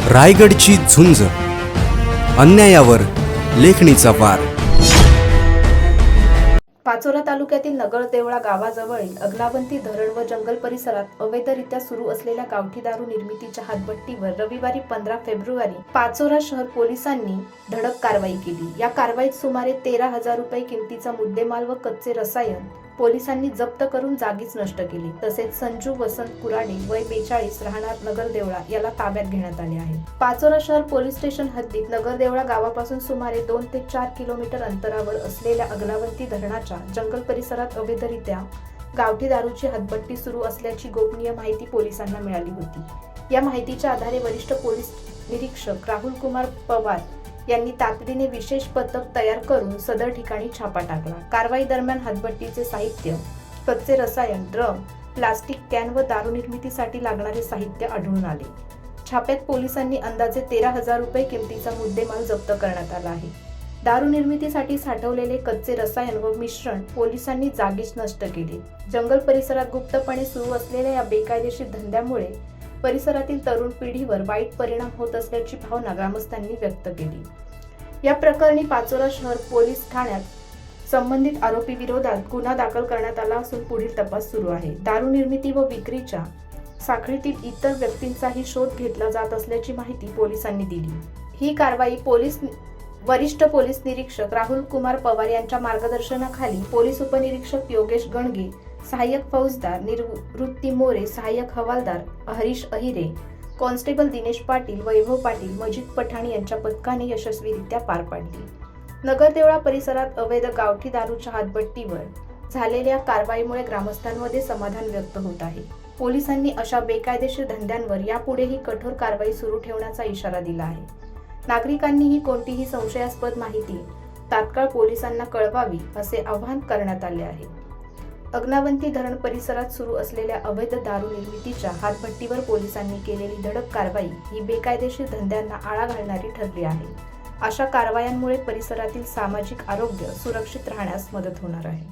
रायगडची झुंज, अन्यायावर लेखणीचा वार। पाचोरा तालुक्यातील नगरदेवळा गावाजवळील अग्नावंती धरण व जंगल परिसरात अवैधरित्या सुरू असलेल्या गावठी दारू निर्मितीच्या हातभट्टीवर रविवारी 15 फेब्रुवारी पाचोरा शहर पोलिसांनी धडक कारवाई केली। या कारवाईत सुमारे 13,000 रुपये किमतीचा मुद्देमाल व कच्चे रसायन पोलिसांनी जप्त करून जागीच नष्ट केले। तसेच संजू वसंत कुराडे वय 42 राहणार नगरदेवळा याला ताब्यात घेण्यात आले आहे। पाचोरा शहर पोलीस स्टेशन हद्दीत नगरदेवळा गावापासून सुमारे 2 ते 4 किलोमीटर अंतरावर असलेल्या अग्नावंती धरणाच्या जंगल परिसरात अवैधरित्या गावठी दारूची हातभट्टी सुरू असल्याची गोपनीय माहिती पोलिसांना मिळाली होती। या माहितीच्या आधारे वरिष्ठ पोलीस निरीक्षक राहुल कुमार पवार यांनी तातडीने विशेष पथक तयार करून सदर ठिकाणी छापा टाकला। कारवाई दरम्यान हातभट्टीचे साहित्य, कच्चे रसायन, ड्रम, प्लास्टिक कॅन व दारू निर्मितीसाठी लागणारे साहित्य आढळून आले। छाप्यात पोलिसांनी अंदाजे 13,000 रुपये किमतीचा मुद्देमाल जप्त करण्यात आला आहे। दारू निर्मितीसाठी साठवलेले कच्चे रसायन व मिश्रण पोलिसांनी जागीच नष्ट केले। जंगल परिसरात गुप्तपणे सुरू असलेल्या या बेकायदेशीर धंद्यामुळे परिसरातील तरुण पिढीवर वाईट परिणाम होत असल्याची भावना ग्रामस्थांनी व्यक्त केली। या प्रकरणी पाचोरा शहर पोलीस ठाण्यात संबंधित आरोपी विरोधात गुन्हा दाखल करण्यात आला असून पुढील तपास सुरू आहे। दारू निर्मिती व विक्रीच्या साखळीतील इतर व्यक्तींचाही शोध घेतला जात असल्याची माहिती पोलिसांनी दिली। ही कारवाई वरिष्ठ पोलीस निरीक्षक राहुल कुमार पवार यांच्या मार्गदर्शनाखाली पोलीस उपनिरीक्षक योगेश गणगे, सहाय्यक फौजदार निवृत्ती मोरे, सहाय्यक हवालदार हरीश अहिरे, कॉन्स्टेबल दिनेश पाटील, वैभव पाटील, मजीद पठाण यांच्या पथकाने यशस्वीरित्या पार पाडली। नगरदेवळा परिसरात अवैध गावठी दारूच्या हातभट्टीवर झालेल्या कारवाईमुळे ग्रामस्थांमध्ये समाधान व्यक्त होत आहे। पोलिसांनी अशा बेकायदेशीर धंद्यांवर यापुढेही कठोर कारवाई सुरू ठेवण्याचा इशारा दिला आहे। नागरिकांनीही कोणतीही संशयास्पद माहिती तात्काळ पोलिसांना कळवावी असे आवाहन करण्यात आले आहे। अग्नावंती धरण परिसरात सुरू असलेल्या अवैध दारू निर्मितीच्या हातभट्टीवर पोलिसांनी केलेली धडक कारवाई ही बेकायदेशीर धंद्यांना आळा घालणारी ठरली आहे। अशा कारवायांमुळे परिसरातील सामाजिक आरोग्य सुरक्षित राहण्यास मदत होणार आहे।